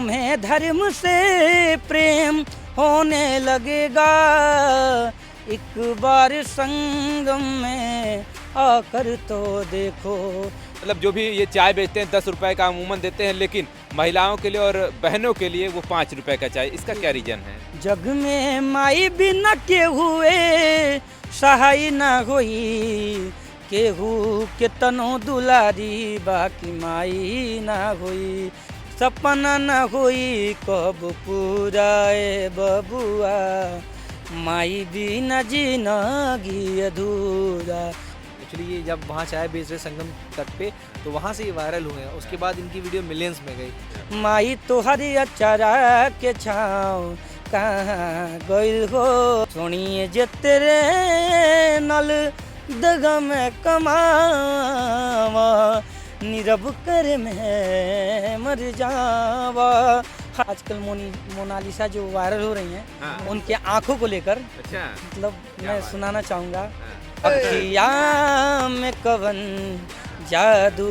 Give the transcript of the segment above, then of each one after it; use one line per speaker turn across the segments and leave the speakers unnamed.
तुम्हें धर्म से प्रेम होने लगेगा, एक बार संगम में आकर तो देखो।
मतलब जो भी ये चाय बेचते हैं 10 रुपए का अमूमन देते हैं, लेकिन महिलाओं के लिए और बहनों के लिए वो 5 रुपए का चाय, इसका क्या रीजन है?
जग में माई बिना के हुए सहाय न होई, केहू के तनो दुलारी बाकी माई न होई, सपना न होई कब पूरा ए बबुआ, माई बिना जिंदगी अधूरा।
एक्चुअली ये जब वहाँ चाय बेच रहे संगम तट पे, तो वहाँ से ये वायरल हुए हैं। उसके बाद इनकी वीडियो मिलियंस में गई।
माई तोहरी अचारा के छाँव कहाँ गइल हो, सुनिए जे तेरे नल दगा में कमावा, नीरब कर में मर जावा। आजकल मोनालिसा जो वायरल हो रही हैं,
हाँ।
उनके आंखों को लेकर
अच्छा,
मतलब मैं सुनाना चाहूँगा।
हाँ।
अखिया में कवन जादू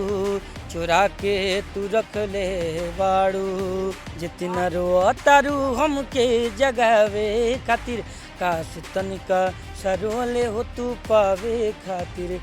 चुरा के तू रख ले बाड़ू, जितना रो तारू हमके जगावे खातिर, काश तनिका सरोले हो तू पावे खातिर।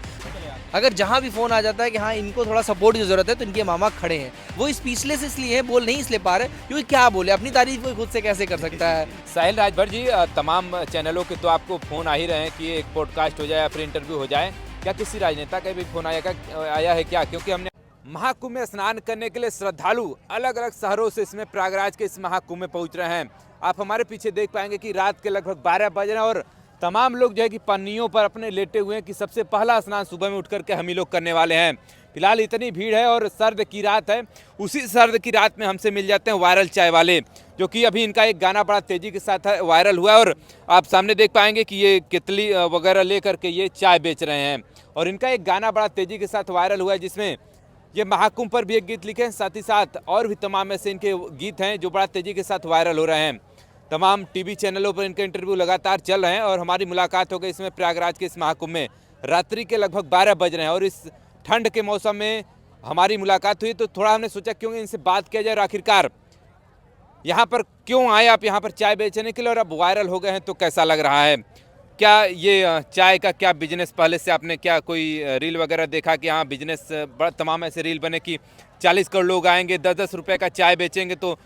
अगर जहाँ भी फ़ोन आ जाता है कि हाँ इनको थोड़ा सपोर्ट की ज़रूरत है, तो इनके मामा खड़े हैं। वो स्पीचलेस इसलिए है, बोल नहीं इसलिए पा रहे क्योंकि क्या बोले, अपनी तारीफ कोई खुद से कैसे कर सकता है।
साहिल राजभर जी, तमाम चैनलों के तो आपको फ़ोन आ ही रहे हैं कि एक पॉडकास्ट हो जाए या फिर इंटरव्यू हो जाए, क्या किसी राजनेता का भी फ़ोन आया है क्या? क्योंकि हमने महाकुंभ में स्नान करने के लिए श्रद्धालु अलग अलग शहरों से इसमें प्रयागराज के इस महाकुंभ में पहुंच रहे हैं। आप हमारे पीछे देख पाएंगे कि रात के लगभग 12 बज रहे हैं और तमाम लोग जो है कि पन्नियों पर अपने लेटे हुए हैं कि सबसे पहला स्नान सुबह में उठ करके हम ही लोग करने वाले हैं। फिलहाल इतनी भीड़ है और सर्द की रात है। उसी सर्द की रात में हमसे मिल जाते हैं वायरल चाय वाले, जो कि अभी इनका एक गाना बड़ा तेज़ी के साथ वायरल हुआ है और आप सामने देख पाएंगे कि ये केतली वगैरह ले करके ये चाय बेच रहे हैं। और इनका एक गाना बड़ा तेज़ी के साथ वायरल हुआ है, जिसमें ये महाकुंभ पर भी एक गीत लिखे हैं, साथ ही साथ और भी तमाम ऐसे इनके गीत हैं जो बड़ा तेज़ी के साथ वायरल हो रहे हैं। तमाम टीवी चैनलों पर इनके इंटरव्यू लगातार चल रहे हैं और हमारी मुलाकात हो गई इसमें प्रयागराज के इस महाकुंभ में। रात्रि के लगभग 12 बज रहे हैं और इस ठंड के मौसम में हमारी मुलाकात हुई, तो थोड़ा हमने सोचा क्यों इनसे बात किया जाए और आखिरकार यहाँ पर क्यों आए आप यहाँ पर चाय बेचने के लिए, और अब वायरल हो गए हैं तो कैसा लग रहा है? क्या ये चाय का क्या बिजनेस, पहले से आपने क्या कोई रील वगैरह देखा कि हाँ बिजनेस बड़ा तमाम ऐसे रील बने कि 40 करोड़ लोग आएंगे, 10-10 रुपये का चाय बेचेंगे तो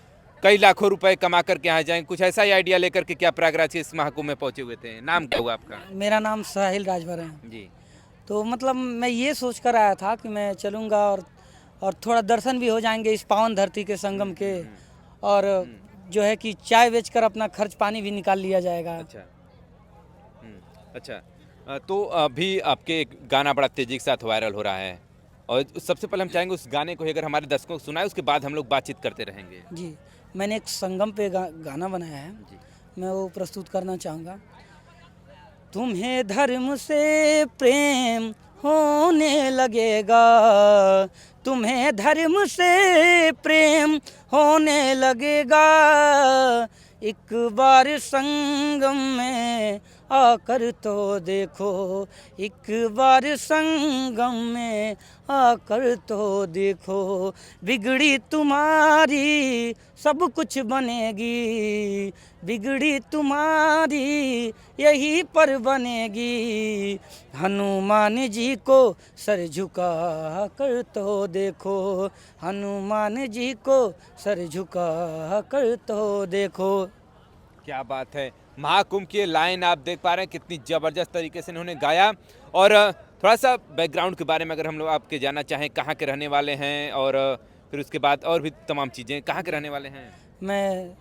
कई लाखों रुपए कमा करके यहाँ जाएंगे, कुछ ऐसा ही आइडिया लेकर के क्या प्रयागराज के इस महाकुंभ में पहुंचे हुए थे? नाम क्या हुआ आपका?
मेरा नाम साहिल राजभर है
जी।
तो मतलब मैं ये सोच कर आया था कि मैं चलूँगा और थोड़ा दर्शन भी हो जाएंगे इस पावन धरती के संगम के, और जो है कि चाय बेचकर अपना खर्च पानी भी निकाल लिया जाएगा।
अच्छा। अच्छा, तो अभी आपके एक गाना बड़ा तेजी के साथ वायरल हो रहा है और सबसे पहले हम चाहेंगे उस गाने को अगर हमारे दर्शकों को सुनाए, उसके बाद हम लोग बातचीत करते रहेंगे।
जी, मैंने एक संगम पे गाना बनाया है, मैं वो प्रस्तुत करना चाहूँगा। तुम्हें धर्म से प्रेम होने लगेगा, तुम्हें धर्म से प्रेम होने लगेगा, एक बार संगम में आकर तो देखो, एक बार संगम में आकर तो देखो, बिगड़ी तुम्हारी सब कुछ बनेगी, बिगड़ी तुम्हारी यही पर बनेगी, हनुमान जी को सर झुका कर तो देखो, हनुमान जी को सर झुका कर तो देखो।
क्या बात है, महाकुंभ की लाइन आप देख पा रहे हैं कितनी ज़बरदस्त तरीके से इन्होंने गाया। और थोड़ा सा बैकग्राउंड के बारे में अगर हम लोग आपके जानना चाहें, कहाँ के रहने वाले हैं और फिर उसके बाद और भी तमाम चीज़ें, कहाँ के रहने वाले हैं?
मैं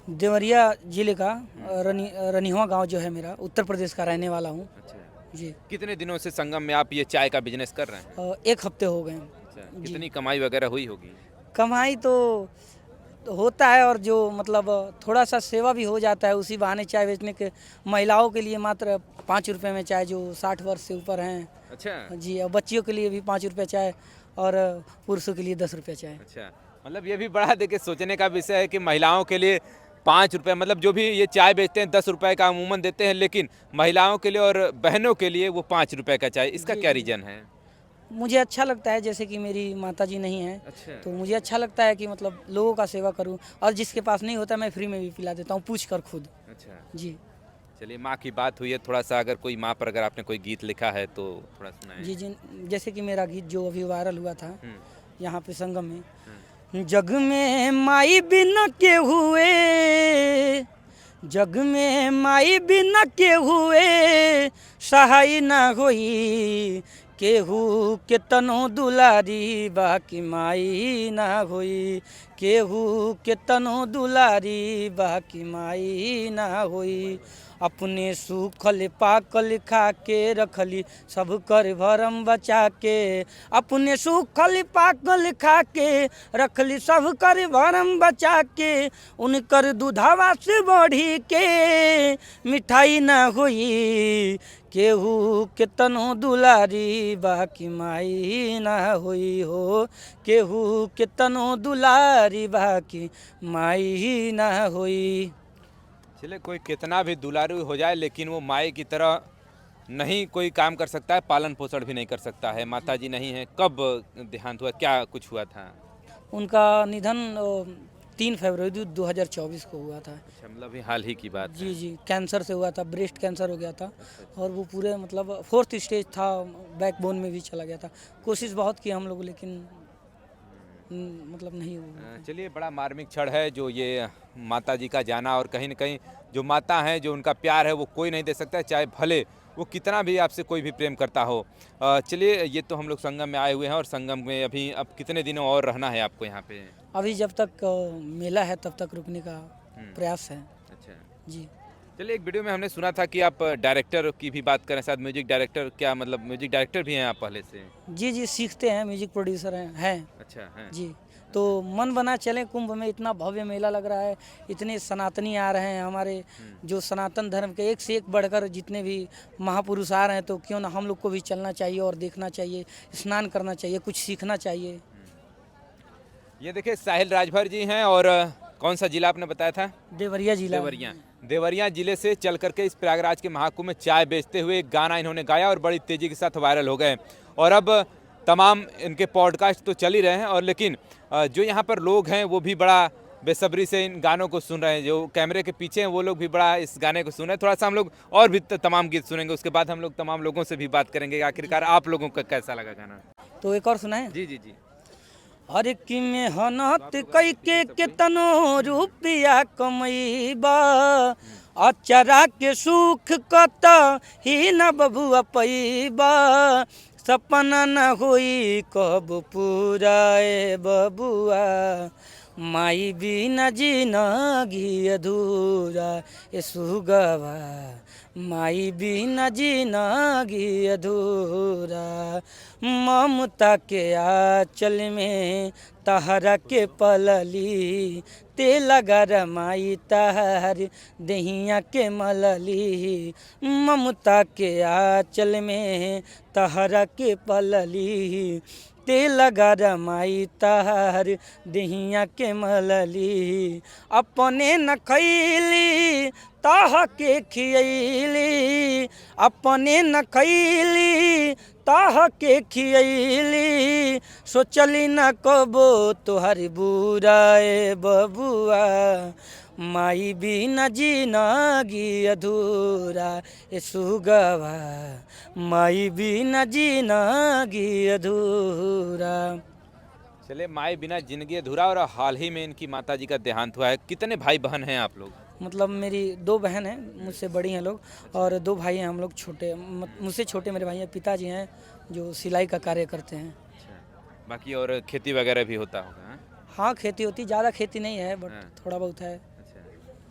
देवरिया जिले का रनिहुआ गांव जो है मेरा, उत्तर प्रदेश का रहने वाला हूँ।
अच्छा
जी।
कितने दिनों से संगम में आप ये चाय का बिजनेस कर रहे हैं?
1 हफ्ते हो गए।
अच्छा, कितनी कमाई वगैरह हुई होगी?
कमाई तो होता है और जो मतलब थोड़ा सा सेवा भी हो जाता है उसी बहाने चाय बेचने के। महिलाओं के लिए मात्र 5 रुपये में चाय, जो 60 वर्ष से ऊपर हैं।
अच्छा
जी, और बच्चियों के लिए भी 5 रुपये चाय और पुरुषों के लिए 10 रुपये चाय।
अच्छा, मतलब ये भी बड़ा देखिए सोचने का विषय है कि महिलाओं के लिए 5 रुपये, मतलब जो भी ये चाय बेचते हैं 10 रुपये का अमूमन देते हैं, लेकिन महिलाओं के लिए और बहनों के लिए वो 5 रुपये का चाय, इसका क्या रीज़न है?
मुझे अच्छा लगता है, जैसे कि मेरी माताजी नहीं है
अच्छा।
तो मुझे अच्छा लगता है कि मतलब लोगों का सेवा करूं, और जिसके पास नहीं होता मैं फ्री में भी पिला देता हूं, पूछ कर खुद।
अच्छा,
जी
चलिए माँ की बात हुई है, थोड़ा सा अगर कोई माँ पर अगर आपने कोई गीत लिखा है तो थोड़ा सुनाएं।
जी जी, जैसे कि मेरा गीत जो अभी वायरल हुआ था
हम्म,
यहाँ पे संगम में,
हम्म,
जग में माई बिना के हुए, जग में माई बिना के हुए सहाय ना होई, केहू के तनो दुलारी बाकी माई ना होई, केहू के तनो दुलारी बाकी माई ना होई, अपने सूखल पाकल खा के रखली सब कर भरम बचा के, अपने सूखल पाकल खा के रखली सब कर भरम बचा के, उनकर दूधावा से बढ़ी के मिठाई ना होई, केहू के तनो दुलारी बाकी माई ना होई हो, केहू के तनो दुलारी बाकी माई ना होई।
चलिए कोई कितना भी दुलारू हो जाए लेकिन वो माई की तरह नहीं कोई काम कर सकता है, पालन पोषण भी नहीं कर सकता है। माता जी नहीं है, कब देहांत हुआ, क्या कुछ हुआ था?
उनका निधन 3 फरवरी 2024 को हुआ था।
अच्छा, मतलब अभी हाल ही की बात है।
जी जी, कैंसर से हुआ था, ब्रेस्ट कैंसर हो गया था, और वो पूरे मतलब 4th स्टेज था, बैकबोन में भी चला गया था। कोशिश बहुत की हम लोग, लेकिन मतलब नहीं हुआ।
चलिए बड़ा मार्मिक क्षण है जो ये माता जी का जाना, और कहीं ना कहीं जो माता हैं जो उनका प्यार है वो कोई नहीं दे सकता है, चाहे भले वो कितना भी आपसे कोई भी प्रेम करता हो। चलिए ये तो हम लोग संगम में आए हुए हैं, और संगम में अभी अब कितने दिनों और रहना है आपको यहाँ पे?
अभी जब तक मेला है तब तक रुकने का प्रयास है।
अच्छा,
जी
चलिए एक वीडियो में हमने सुना था कि आप डायरेक्टर की भी बात करें, शायद म्यूजिक डायरेक्टर, क्या मतलब म्यूजिक डायरेक्टर भी हैं आप पहले से?
जी जी, सीखते हैं, म्यूजिक प्रोड्यूसर हैं।
अच्छा है।
जी, तो मन बना चलें, कुंभ में इतना भव्य मेला लग रहा है, इतने सनातनी आ रहे हैं हमारे, जो सनातन धर्म के एक से एक बढ़कर जितने भी महापुरुष आ रहे हैं, तो क्यों ना हम लोग को भी चलना चाहिए और देखना चाहिए, स्नान करना चाहिए, कुछ सीखना चाहिए।
ये देखिए साहिल राजभर जी हैं, और कौन सा जिला आपने बताया था?
देवरिया जिला।
देवरिया जिले से चल करके इस प्रयागराज के महाकुंभ में चाय बेचते हुए एक गाना इन्होंने गाया और बड़ी तेजी के साथ वायरल हो गए। और अब तमाम इनके पॉडकास्ट तो चल ही रहे हैं, और लेकिन जो यहाँ पर लोग हैं वो भी बड़ा बेसब्री से इन गानों को सुन रहे हैं। जो कैमरे के पीछे हैं वो लोग भी बड़ा इस गाने को सुन रहे हैं। थोड़ा सा हम लोग और भी तमाम गीत सुनेंगे, उसके बाद हम लोग तमाम लोगों से भी बात करेंगे आखिरकार आप लोगों का कैसा लगा गाना।
तो एक और सुनाए।
जी जी जी।
हर की मेहनत कई के केतनो रुपया कमैबा, अचरा के सुख कत ही न बबुआ पैबा, सपना न होई कब पूराए बबुआ, माई बिना जिनगी अधूरा ए सुगवा, माई बिना जिनगी अधूरा, ममता के आंचल में तहरा के पलली, तेल गरमाई तहर दहिया के मलली, ममता के आंचल में तहरा के पलली, तेल गरमाई तहर दहिया के मलली, अपने न खैली ताह के खियली, अपने न खैली ताह के खियली, सोचली न कबो तोहर बुराए बबुआ, माई बिना जिनगी अधूरा ए सुगवा, माई बिना जिनगी अधूरा।
चले माई बिना जिंदगी अधूरा, और हाल ही में इनकी माता जी का देहांत हुआ है। कितने भाई बहन हैं आप लोग?
मतलब मेरी 2 बहन हैं, मुझसे बड़ी हैं लोग, और 2 भाई हैं हम लोग छोटे, मुझसे छोटे मेरे भाई हैं। पिताजी हैं जो सिलाई का कार्य करते हैं।
अच्छा, बाकी और खेती वगैरह भी होता होगा? हाँ?
हाँ खेती होती, ज़्यादा खेती नहीं है, बट
हाँ।
थोड़ा बहुत है।
अच्छा,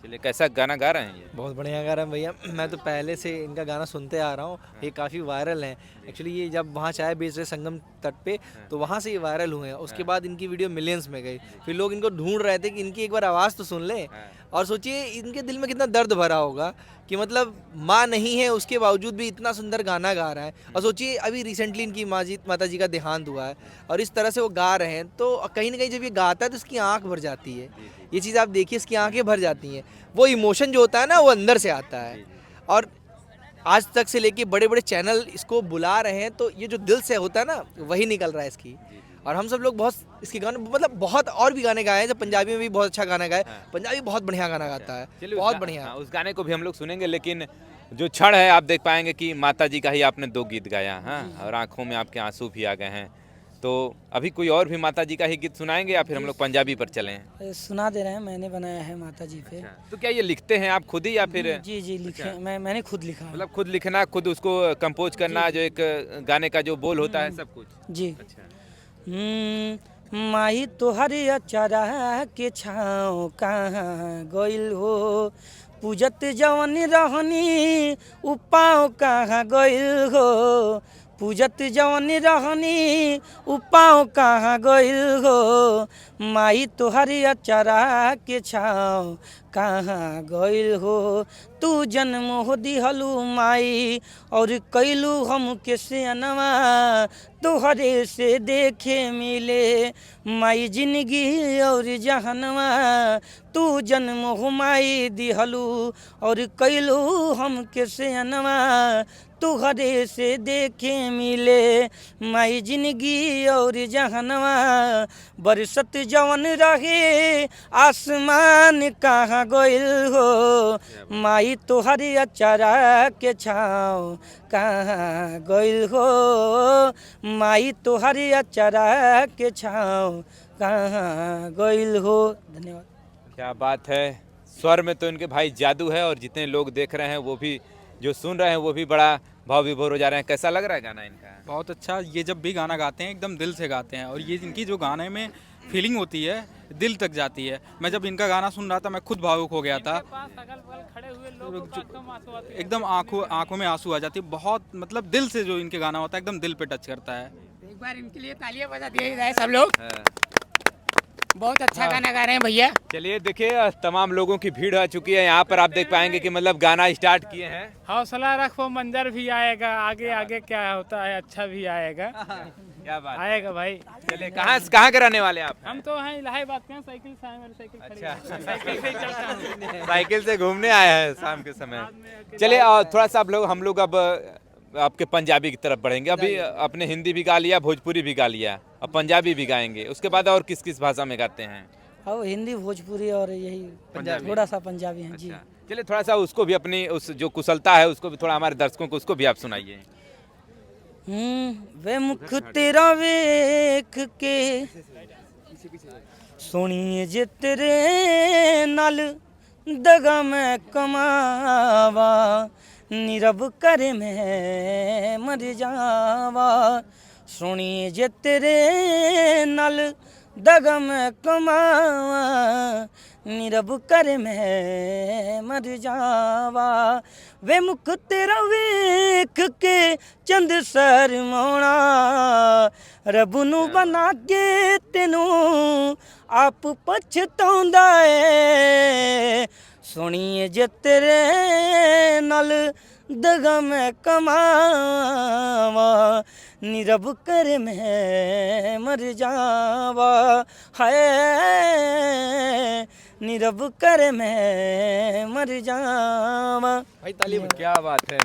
चलिए कैसा गाना गा रहे हैं ये?
बहुत बढ़िया गा रहे हैं भैया। मैं तो पहले से इनका गाना सुनते आ रहा हूँ, ये काफ़ी वायरल है। एक्चुअली ये जब वहाँ चाय बेच रहे संगम तट पे, तो वहाँ से ये वायरल हुए हैं। उसके बाद इनकी वीडियो मिलियंस में गई, फिर लोग इनको ढूंढ रहे थे कि इनकी एक बार आवाज़ तो सुन लें। और सोचिए इनके दिल में कितना दर्द भरा होगा कि मतलब माँ नहीं है उसके बावजूद भी इतना सुंदर गाना गा रहा है। और सोचिए अभी रिसेंटली इनकी माता जी का देहांत हुआ है, और इस तरह से वो गा रहे हैं, तो कहीं ना कहीं जब ये गाता है तो इसकी आँख भर जाती है। ये चीज़ आप देखिए, इसकी आंखें भर जाती हैं। वो इमोशन जो होता है ना वो अंदर से आता है। और
आज तक से लेके बड़े बड़े चैनल इसको बुला रहे हैं, तो ये जो दिल से होता है ना वही निकल रहा है इसकी। और हम सब लोग बहुत इसके गाने, मतलब बहुत और भी गाने गाए हैं, जब पंजाबी में भी बहुत अच्छा गाना गाए। पंजाबी बहुत बढ़िया गाना गाता है,
चलिए
बहुत बढ़िया।
हाँ, उस गाने को भी हम लोग सुनेंगे, लेकिन जो क्षण है आप देख पाएंगे कि माता जी का ही आपने 2 गीत गाया, हाँ, और आंखों में आपके आंसू भी आ गए हैं। तो अभी कोई और भी माता जी का ही गीत सुनाएंगे या फिर हम लोग पंजाबी पर चलें?
सुना दे रहे हैं, मैंने बनाया है माता जी पे।
तो क्या ये लिखते हैं आप खुद ही या फिर
जी जी लिखे, मैंने खुद लिखा है।
मतलब खुद लिखना, खुद उसको कंपोज करना, जो एक गाने का जो बोल होता है सब कुछ?
जी।
अच्छा।
माई तोहर अचारा के छाँव कहाँ गइल हो, पूजत जवन रहनी उपाव कहाँ गइल हो, पूजत जवन रहनी उपाव कहाँ गइल हो, माई तोहर अचारा के छाँव कहाँ गइल हो, तू जन्म हो दिहलू माई और कैलू हम के सियनवा, तोहरे से देखे मिले माई जिंदगी और जहनवा, तू जन्म हो माई दिहलू और कैलू हम के सियनवा, तोहरे से देखे मिले माई जिंदगी और जहनवा, बरसत जवन रहे आसमान कहाँ गइल हो, माई तोहर अचारा के छाँव कहाँ गइल हो, माई तोहर अचारा के छाँव कहाँ गइल हो। धन्यवाद।
क्या बात है, स्वर में तो इनके भाई जादू है, और जितने लोग देख रहे हैं वो भी, जो सुन रहे हैं वो भी बड़ा भाव विभोर हो जा रहे हैं। कैसा लग रहा है गाना इनका?
बहुत अच्छा। ये जब भी गाना गाते हैं एकदम दिल से गाते हैं, और ये इनकी जो गाने में फीलिंग होती है दिल तक जाती है। मैं जब इनका गाना सुन रहा था मैं खुद भावुक हो गया था, एकदम आंखों में आंसू आ जाती है। बहुत मतलब दिल से जो इनके गाना होता है एकदम दिल पे टच करता है।
एक बार इनके लिए तालियां बजा दिए जाए सब लोग। बहुत अच्छा गाना गा रहे हैं भैया।
चलिए देखिए, तमाम लोगों की भीड़ आ चुकी है यहाँ पर। आप देख पाएंगे कि मतलब गाना स्टार्ट किए हैं।
हौसला रखो, मंजर भी आएगा, आगे आगे क्या होता है अच्छा भी आएगा।
क्या बात
आएगा भाई।
चलिए, कहाँ के रहने वाले आप?
हम तो हैं इलाहाबाद के, साइकिल से आए, मेरी साइकिल खड़ी है।
अच्छा।
साइकिल से ही चलता हूं।
साइकिल से घूमने आए हैं शाम के समय। चलिए थोड़ा सा हम लोग अब आपके पंजाबी की तरफ बढ़ेंगे। अभी आपने हिंदी भी गा लिया, भोजपुरी भी गा लिया, अब पंजाबी भी गाएंगे। उसके बाद और किस किस भाषा में गाते हैं?
और हिंदी, भोजपुरी और यही
पंजाबी।
थोड़ा सा पंजाबी है। जी।
अच्छा। चलिए थोड़ा सा उसको भी, अपनी उस जो कुशलता है उसको भी थोड़ा हमारे दर्शकों को उसको भी आप सुनाइए।
वे मुख तेरा वेख के सोनिए जे तेरे नाल दगा मैं कमावा, नीरब करे मैं मर जावा, सोनिए जे तेरे नाल दगा मैं कमावा, नीरब करे मैं मर जावा, वे मुख तेरा वेख के चंद शर्माउणा, रब नू बना के तेनू आप पछताउंदा है, सोनिए जे तेरे नाल दगा मैं कमावा, नीरब कर मैं मर जावा, हाय नीरब कर मैं मर जावा।
भाई ताली
क्या बात है,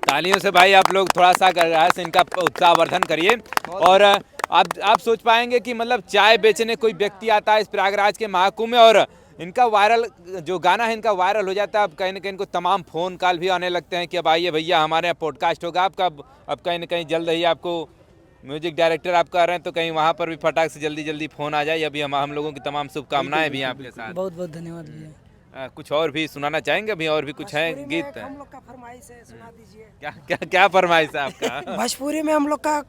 तालियों से भाई आप लोग थोड़ा सा से इनका उत्साहवर्धन करिए। और आप सोच पाएंगे कि मतलब चाय बेचने कोई व्यक्ति आता है इस प्रयागराज के महाकुंभ में और इनका वायरल, जो गाना है इनका वायरल हो जाता है। अब कहीं ना कहीं इनको तमाम फ़ोन कॉल भी आने लगते हैं कि अब आइए भैया हमारे यहाँ पॉडकास्ट होगा आपका। अब कहीं ना कहीं जल्द ही आपको म्यूजिक डायरेक्टर आप कह रहे हैं तो कहीं वहाँ पर भी फटाक से जल्दी फ़ोन आ जाए। अभी हम लोगों की तमाम शुभकामनाएं भी हैं आपके साथ।
बहुत बहुत धन्यवाद भैया।
कुछ और भी सुनाना चाहेंगे? अभी और भी कुछ है गीत?
हम लोग का फरमाइश है, सुना दीजिए।
क्या क्या क्या फरमाइश है आपका?
भोजपुरी में हम लोग का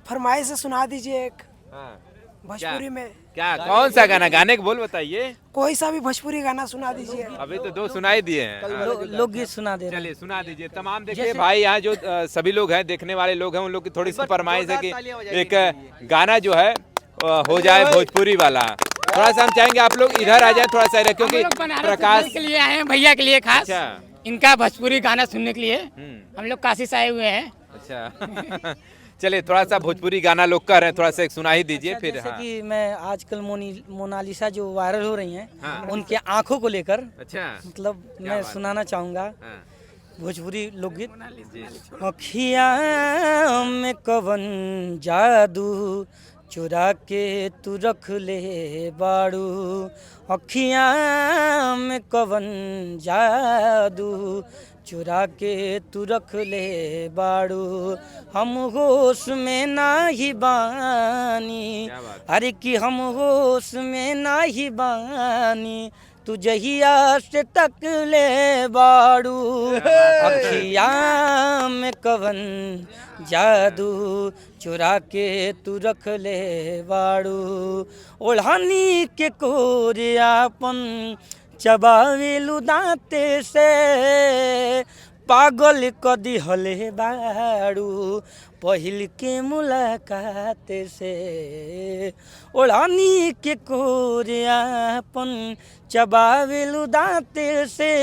फरमाइश है, सुना दीजिए एक।
हाँ।
भोजपुरी में
क्या, कौन सा गाना? गाने को बोल बताइए।
कोई सा भी भोजपुरी गाना सुना दीजिए।
अभी तो 2 सुनाई दिए हैं।
लोकगीत सुना दे रहे हैं।
चलिए सुना दीजिए। तमाम देखिए भाई यहाँ जो सभी लोग हैं, देखने वाले लोग हैं, उन लोग की थोड़ी सी फरमाइश है कि एक गाना जो है हो जाए भोजपुरी वाला। थोड़ा सा हम चाहेंगे आप लोग इधर आ जाए, थोड़ा सा इधर, क्योंकि प्रकाश
के लिए आए हैं, भैया के लिए खास।
अच्छा।
इनका भोजपुरी गाना सुनने के लिए हम लोग काशी से आए हुए हैं।
अच्छा। चलिए थोड़ा सा भोजपुरी गाना लोग कह रहे हैं, थोड़ा सा एक सुना ही दीजिए। फिर
जैसे
हाँ।
कि मैं आजकल मोनालिसा जो वायरल हो रही हैं,
हाँ।
उनके आंखों को लेकर
अच्छा।
मतलब मैं
बात
सुनाना चाहूँगा।
हाँ।
भोजपुरी लोकगीत। अखिया में कवन जादू चुरा के तू रख ले बाड़ू, अखिया में कवन जादू चुरा के तू रख ले बाड़ू, हम होश में नाही बानी, अरे कि हम होश में नाही बानी, तू जहिया से तक ले बाड़ू, अखिया में कवन जादू चुरा के तू रख ले बाड़ू, ओढ़ानी के कोरियापन चबावेलू दांते से, पागल क दिहले बाड़ू पहिल के मुलाकात से, ओढ़ानी के कोरियापन चबावेलू दांते से,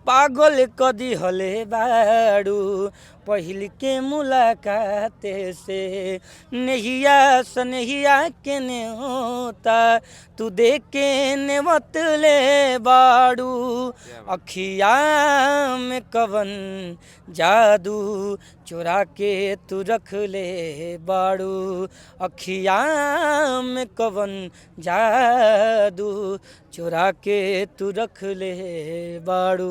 पागल क दिहले बाड़ू पहिल के मुलाकात से, नहिया सनहिया के ने होता तू देख के नेवत ले बाड़ू, अखिया में कवन जादू चुरा के तू रख ले बाड़ू, अखिया में कवन जादू चुरा के तू रख ले बाड़ू।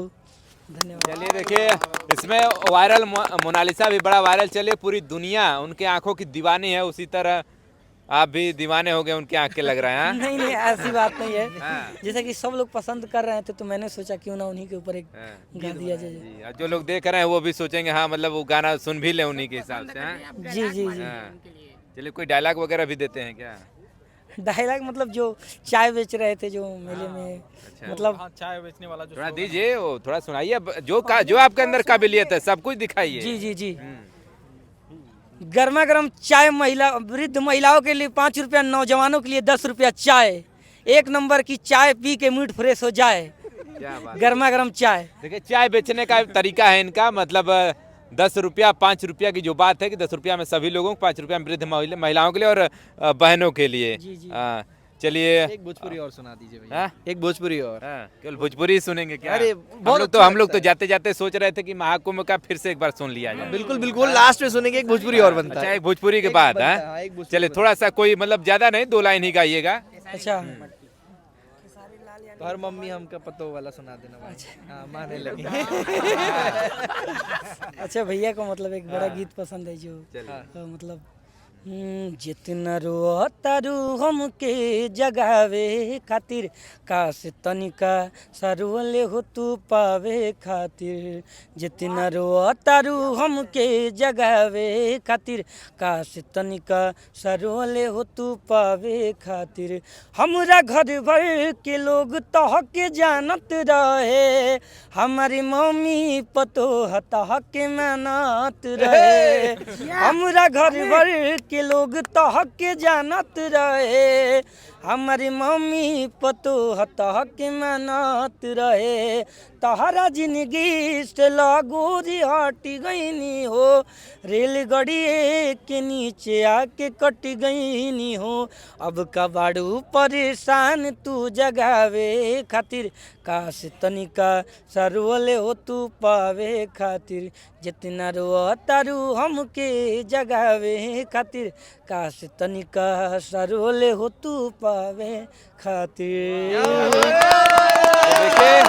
धन्यवाद।
चलिए देखिए, इसमें वायरल मोनालिसा भी बड़ा वायरल चले, पूरी दुनिया उनके आंखों की दीवानी है, उसी तरह आप भी दीवाने हो गए उनके आंख के लग रहे हैं।
नहीं नहीं ऐसी बात नहीं है, जैसे कि सब लोग पसंद कर रहे थे तो मैंने सोचा क्यों ना उन्हीं के ऊपर एक गा दिया जाए।
जी, और जो लोग देख रहे हैं वो भी सोचेंगे हाँ मतलब वो गाना सुन भी ले उन्हीं के हिसाब से। हाँ?
जी जी जी।
चलिए कोई डायलॉग वगैरह भी देते हैं क्या?
डायलॉग मतलब जो चाय बेच रहे थे जो मेले में, मतलब
हाँ, चाय बेचने वाला जो
थोड़ा दीजिए, वो थोड़ा सुनाइए, जो आपके अंदर काबिलियत है सब कुछ दिखाइए।
जी जी जी। गर्मा गर्म चाय महिला वृद्ध महिलाओं के लिए 5 रुपया, नौजवानों के लिए 10 रुपया चाय, एक नंबर की चाय पी के मूड फ्रेश हो जाए,
क्या बात।
गर्मा गर्म चाय।
देखिए चाय बेचने का तरीका है इनका, मतलब 10 रुपया 5 रुपया की जो बात है कि 10 रुपया में सभी लोगों को, 5 रुपया में वृद्ध महिलाओं के लिए और बहनों के लिए।
जी, जी।
चलिए
एक भोजपुरी और सुना दीजिए भैया।
हाँ?
एक भोजपुरी और।
केवल भोजपुरी ही सुनेंगे क्या?
अरे,
हम
बहुत
लोग तो
अच्छा
हम लोग
लगता
तो जाते जाते सोच रहे थे कि महाकुंभ का फिर से एक बार सुन लिया जाए।
बिल्कुल बिल्कुल, लास्ट में सुनेंगे, एक भोजपुरी और बनता
अच्छा
है।
एक भोजपुरी के
एक
बाद।
बनता है,
हाँ?
हाँ, एक भोजपुरी
चलिए थोड़ा सा कोई मतलब ज्यादा नहीं, 2 लाइन ही गाइएगा।
अच्छा
तो हर मम्मी हमका पतो वाला सुना देना भाई। हाँ, माने लगे।
अच्छा भैया को मतलब एक बड़ा गीत पसंद है जो मतलब जितना रोतारू हमके जगावे खातिर, काश तनिका सरोले हो तू पावे खातिर, जितना रोतारू हमके जगावे खातिर, काश तनिका सरोले हो तू पावे खातिर, हमरा घर भर के लोग तहके जानत रहे, हमारी मम्मी पतो तहके मानत रहे, हमरा घर भर के लोग तहके जानत रहे, हमारी मम्मी पतो तहके मानत रहे, तहरा जिंदगी से लगोरी हट गईनी हो, रेलगाड़ी के नीचे आके कट गईनी हो, अब कबाड़ू परेशान तू जगावे खातिर, काश तनिका सरोले हो तू पावे खातिर, जितना रोतारू हमके जगावे खातिर, काश तनिका सरोले हो तू पावे खातिर।
देखिए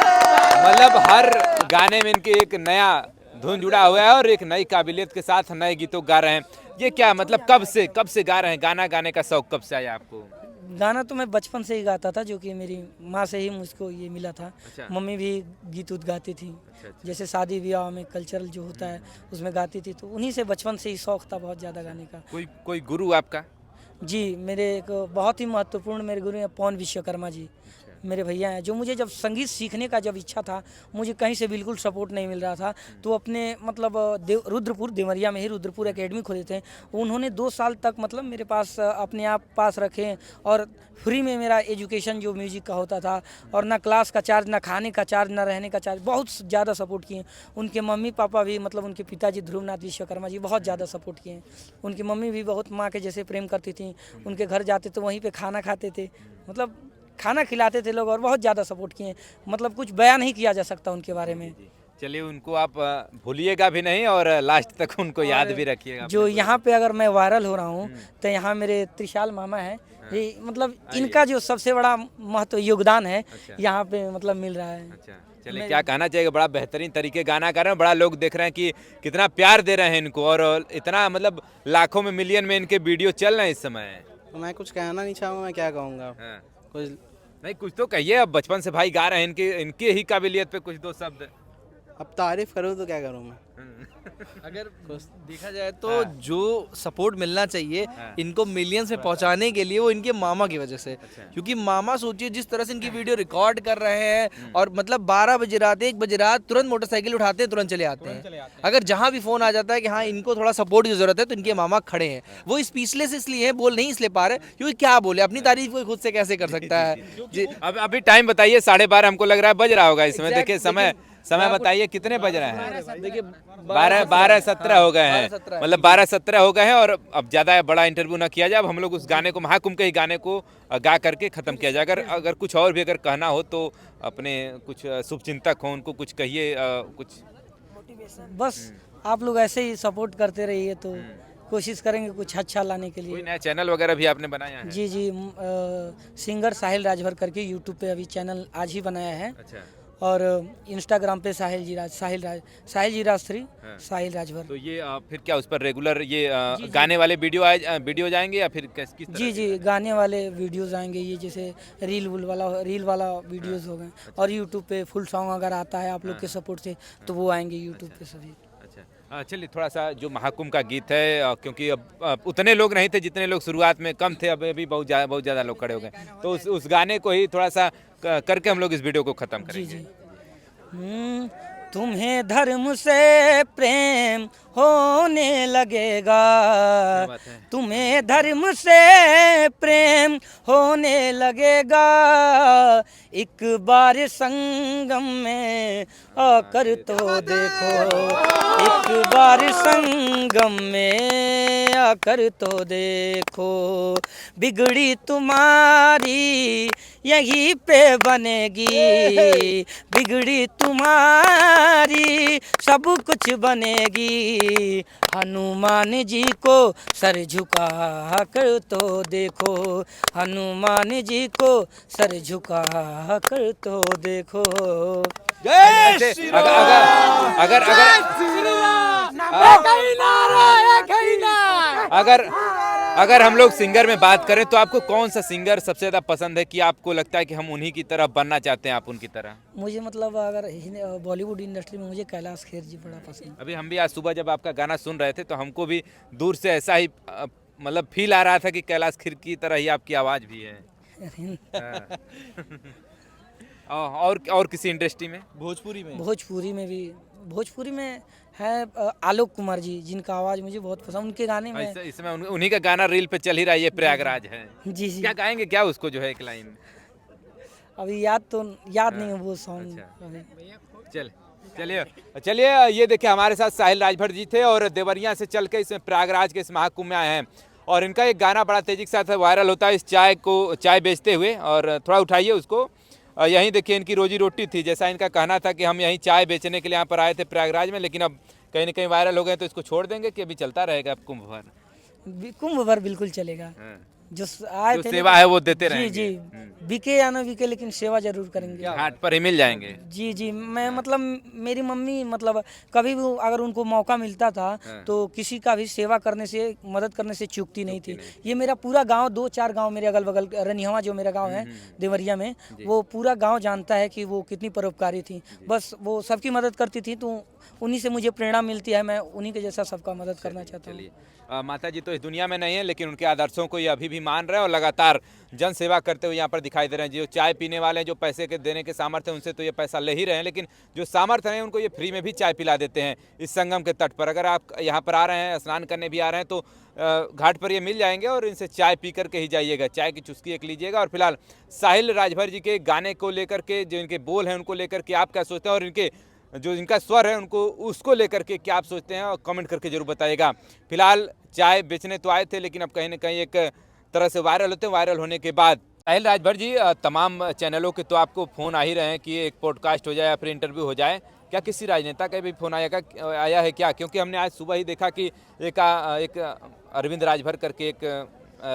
मतलब हर गाने में इनके एक नया धुन जुड़ा हुआ है और एक नई काबिलियत के साथ नए गीतों गा रहे हैं। ये क्या मतलब कब से गा रहे हैं? गाना गाने का शौक कब से आया आपको?
गाना तो मैं बचपन से ही गाता था, जो कि मेरी माँ से ही मुझको ये मिला था।
अच्छा।
मम्मी भी गीत उत गाती थी।
अच्छा।
जैसे शादी ब्याह में कल्चरल जो होता है उसमें गाती थी, तो उन्हीं से बचपन से ही शौक था बहुत ज़्यादा गाने का।
कोई गुरु आपका?
जी, मेरे एक बहुत ही महत्वपूर्ण मेरे गुरु हैं पवन विश्वकर्मा जी, मेरे भैया हैं, जो मुझे जब संगीत सीखने का जब इच्छा था, मुझे कहीं से बिल्कुल सपोर्ट नहीं मिल रहा था, तो अपने मतलब रुद्रपुर देवरिया में ही रुद्रपुर एकेडमी खोले थे। उन्होंने 2 साल तक मतलब मेरे पास अपने आप पास रखे और फ्री में मेरा एजुकेशन जो म्यूजिक का होता था, और ना क्लास का चार्ज, ना खाने का चार्ज, ना रहने का चार्ज, बहुत ज़्यादा सपोर्ट किए। उनके मम्मी पापा भी मतलब उनके पिताजी ध्रुवनाथ विश्वकर्मा जी बहुत ज़्यादा सपोर्ट किए। उनकी मम्मी भी बहुत माँ के जैसे प्रेम करती थी, उनके घर जाते तो वहीं पर खाना खाते थे, मतलब खाना खिलाते थे लोग, और बहुत ज़्यादा सपोर्ट किए, मतलब कुछ बयान नहीं किया जा सकता उनके बारे में।
चलिए उनको आप भूलिएगा भी नहीं और लास्ट तक उनको याद भी रखिएगा।
जो यहाँ पे अगर मैं वायरल हो रहा हूँ तो यहाँ मेरे त्रिशाल मामा हैं, ये मतलब इनका जो सबसे बड़ा महत्व योगदान है यहाँ पे मतलब मिल रहा है।
अच्छा, चलिए क्या कहना चाहिए, बड़ा बेहतरीन तरीके गाना कर रहे हैं, बड़ा लोग देख रहे हैं कि कितना प्यार दे रहे हैं इनको और इतना मतलब लाखों में मिलियन में इनके वीडियो चल रहे हैं इस समय।
मैं कुछ कहना नहीं चाहूँगा, मैं क्या कहूँगा।
हाँ।
कुछ
नहीं कुछ तो कहिए, अब बचपन से भाई गा रहे हैं, इनके ही काबिलियत पे कुछ दो शब्द।
अब तारीफ करूँ तो क्या करूँ मैं।
अगर देखा जाए तो जो सपोर्ट मिलना चाहिए इनको मिलियंस में पहुंचाने के लिए वो इनके मामा की वजह से, क्योंकि मामा सोचिए जिस तरह से इनकी वीडियो रिकॉर्ड कर रहे हैं और मतलब 12 बजे रात 1 बजे रात तुरंत मोटरसाइकिल उठाते हैं, तुरंत चले आते हैं। अगर जहां भी फोन आ जाता है कि हाँ इनको थोड़ा सपोर्ट की जरूरत है तो इनके मामा खड़े हैं। वो स्पीचलेस इसलिए है, बोल नहीं इसलिए पा रहे क्योंकि क्या बोले, अपनी तारीफ कोई खुद से कैसे कर सकता है।
अब अभी टाइम बताइए, 12:30 हमको लग रहा है बज रहा होगा इस समय। देखिए समय बताइए कितने बज रहे हैं।
देखिए
12:17 हो गए हैं, मतलब 12:17 हो गए हैं और अब ज़्यादा बड़ा इंटरव्यू ना किया जाए। अब हम लोग उस गाने को, महाकुंभ के ही गाने को गा करके ख़त्म किया जाए। अगर कुछ और भी अगर कहना हो तो अपने कुछ शुभचिंतक हो उनको कुछ कहिए कुछ।
बस आप लोग ऐसे ही सपोर्ट करते रहिए तो कोशिश करेंगे कुछ अच्छा लाने के
कोई
लिए।
नया चैनल वगैरह भी आपने बनाया है?
जी जी, सिंगर साहिल राजभर करके यूट्यूब पे अभी चैनल आज ही बनाया है।
अच्छा,
और इंस्टाग्राम पे साहिल जी राज 3 साहिल राजभर।
तो ये फिर क्या उस पर रेगुलर ये गाने वाले वीडियो जाएंगे या फिर किस तरह?
जी जी, गाने वाले वीडियोस आएंगे, ये जैसे रील वाला वीडियोस हो गए। और यूट्यूब पे फुल सॉन्ग अगर आता है आप लोग के सपोर्ट से तो वो आएंगे यूट्यूब पे सभी।
अच्छा, चलिए थोड़ा सा जो महाकुंभ का गीत है, क्योंकि अब उतने लोग नहीं थे जितने लोग शुरुआत में, कम थे, अब अभी बहुत ज़्यादा लोग खड़े हो गए, तो उस गाने को ही थोड़ा सा करके हम लोग इस वीडियो को ख़त्म करेंगे।
जी तुम्हें धर्म से प्रेम होने लगेगा, तुम्हें धर्म से प्रेम होने लगेगा, एक बार संगम में आकर तो देखो, एक बार संगम में आकर तो देखो, बिगड़ी तुम्हारी यहीं पे बनेगी, बिगड़ी तुम्हारी सब कुछ बनेगी, हनुमान जी को सर झुका कर तो देखो, हनुमान जी को सर झुका कर तो देखो।
जय श्री राम। अगर हम लोग सिंगर में बात करें तो आपको कौन सा सिंगर सबसे ज़्यादा पसंद है कि आपको लगता है कि हम उन्हीं की तरह बनना चाहते हैं, आप उनकी तरह?
मुझे मतलब अगर बॉलीवुड इंडस्ट्री में मुझे कैलाश खेर जी बड़ा पसंद।
अभी हम भी आज सुबह जब आपका गाना सुन रहे थे तो हमको भी दूर से ऐसा ही मतलब फील आ रहा था कि कैलाश खेर की तरह ही आपकी आवाज़ भी है। और किसी इंडस्ट्री में? भोजपुरी में है आलोक कुमार जी, जिनका आवाज़ मुझे बहुत पसंद, उनके गाने में इसमें उन्हीं का गाना रील पे चल ही रहा है, ये प्रयागराज है।
जी जी,
क्या गाएंगे, क्या उसको जो है एक लाइन?
अभी याद नहीं है वो सॉन्ग।
चलिए ये देखिए हमारे साथ साहिल राजभर जी थे और देवरिया से चल के इसमें प्रयागराज के इस महाकुंभ में आए हैं और इनका एक गाना बड़ा तेजी के साथ वायरल होता है इस चाय बेचते हुए। और थोड़ा उठाइए उसको, यहीं देखिए इनकी रोजी रोटी थी, जैसा इनका कहना था कि हम यहीं चाय बेचने के लिए यहाँ पर आए थे प्रयागराज में, लेकिन अब कहीं ना कहीं वायरल हो गए तो इसको छोड़ देंगे कि अभी चलता रहेगा अब कुंभ भर?
कुंभ भर बिल्कुल चलेगा, जो आए थे
सेवा है वो देते रहेंगे।
जी जी, बिके या ना बिके लेकिन सेवा जरूर करेंगे,
घाट पर ही मिल जाएंगे।
जी जी, मैं मतलब मेरी मम्मी मतलब कभी भी अगर उनको मौका मिलता था तो किसी का भी सेवा करने से, मदद करने से चूकती नहीं थी। ये मेरा पूरा गांव, 2-4 गांव मेरे अगल बगल, रनिहवा जो मेरा गांव है देवरिया में, वो पूरा गांव जानता है कि वो कितनी परोपकारी थी। बस वो सबकी मदद करती थी, तो उन्हीं से मुझे प्रेरणा मिलती है, मैं उन्हीं के जैसा सबका मदद करना चाहता हूँ।
माता जी तो इस दुनिया में नहीं है लेकिन उनके आदर्शों को ये अभी भी मान रहे हैं और लगातार जन सेवा करते हुए यहाँ पर दिखाई दे रहे हैं। जो चाय पीने वाले हैं, जो पैसे के देने के सामर्थ्य, उनसे तो ये पैसा ले ही रहे हैं, लेकिन जो सामर्थ्य है उनको ये फ्री में भी चाय पिला देते हैं इस संगम के तट पर। अगर आप यहाँ पर आ रहे हैं, स्नान करने भी आ रहे हैं तो घाट पर ये मिल जाएंगे और इनसे चाय पी कर के ही जाइएगा, चाय की चुस्की एक लीजिएगा। और फिलहाल साहिल राजभर जी के गाने को लेकर के, जो इनके बोल हैं उनको लेकर के आप क्या सोचते हैं और इनके जो इनका स्वर है उनको, उसको लेकर के क्या आप सोचते हैं और कमेंट करके जरूर बताइएगा। फिलहाल चाय बेचने तो आए थे लेकिन अब कहीं ना कहीं एक तरह से वायरल होते हैं, वायरल होने के बाद साहिल राजभर जी, तमाम चैनलों के तो आपको फ़ोन आ ही रहे हैं कि एक पॉडकास्ट हो जाए या फिर इंटरव्यू हो जाए। क्या किसी राजनेता का भी फ़ोन आया है क्या? क्योंकि हमने आज सुबह ही देखा कि एक अरविंद राजभर करके एक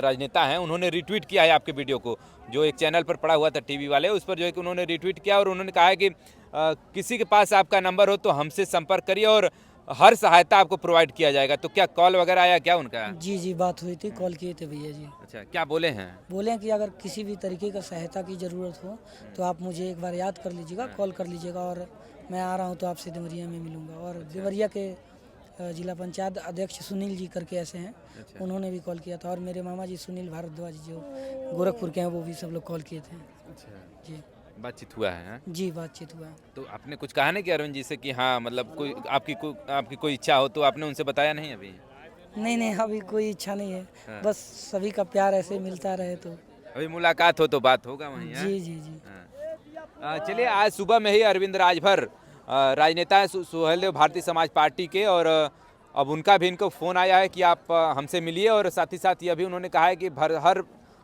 राजनेता हैं, उन्होंने रिट्वीट किया है आपके वीडियो को, जो एक चैनल पर पड़ा हुआ था टीवी वाले, उस पर जो है कि उन्होंने रिट्वीट किया और उन्होंने कहा है कि किसी के पास आपका नंबर हो तो हमसे संपर्क करिए और हर सहायता आपको प्रोवाइड किया जाएगा। तो क्या कॉल वगैरह आया क्या उनका?
जी जी, बात हुई थी, कॉल किए थे भैया जी।
अच्छा, क्या बोले हैं?
बोले हैं कि अगर किसी भी तरीके का सहायता की ज़रूरत हो तो आप मुझे एक बार याद कर लीजिएगा, कॉल कर लीजिएगा और मैं आ रहा हूँ तो आपसे देवरिया में मिलूँगा। और देवरिया के जिला पंचायत अध्यक्ष सुनील जी करके ऐसे हैं, उन्होंने भी कॉल किया था। और मेरे मामा जी सुनील भारद्वाज जो गोरखपुर के हैं, वो भी सब लोग कॉल किए थे। जी,
बातचीत हुआ है?
जी बातचीत हुआ।
तो आपने कुछ कहा नहीं कि अरविंद जी से कि हाँ, मतलब कोई आपकी कोई इच्छा हो तो आपने उनसे बताया नहीं अभी?
नहीं नहीं, अभी कोई इच्छा नहीं है, बस सभी का प्यार ऐसे मिलता रहे तो।
अभी मुलाकात हो तो बात होगा वहीं।
जी जी जी।
चलिए, आज सुबह में ही अरविंद राजभर राजनेता है सुहेलदेव भारतीय समाज पार्टी के, और अब उनका भी इनको फ़ोन आया है कि आप हमसे मिलिए, और साथ ही साथ ये भी उन्होंने कहा है कि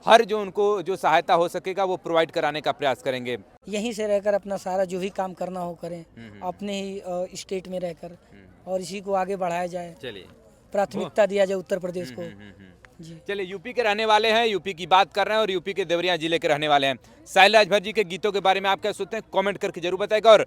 हर जो उनको जो सहायता हो सकेगा वो प्रोवाइड कराने का प्रयास करेंगे।
यहीं से रहकर अपना सारा जो भी काम करना हो करें, अपने ही स्टेट में रहकर, और इसी को आगे बढ़ाया जाए,
चलिए,
प्राथमिकता दिया जाए उत्तर प्रदेश को। जी,
चलिए, यूपी के रहने वाले हैं, यूपी की बात कर रहे हैं और यूपी के देवरिया जिले के रहने वाले हैं। साहिल राजभर जी के गीतों के बारे में आप क्या सोचते हैं? कमेंट करके जरूर बताएगा। और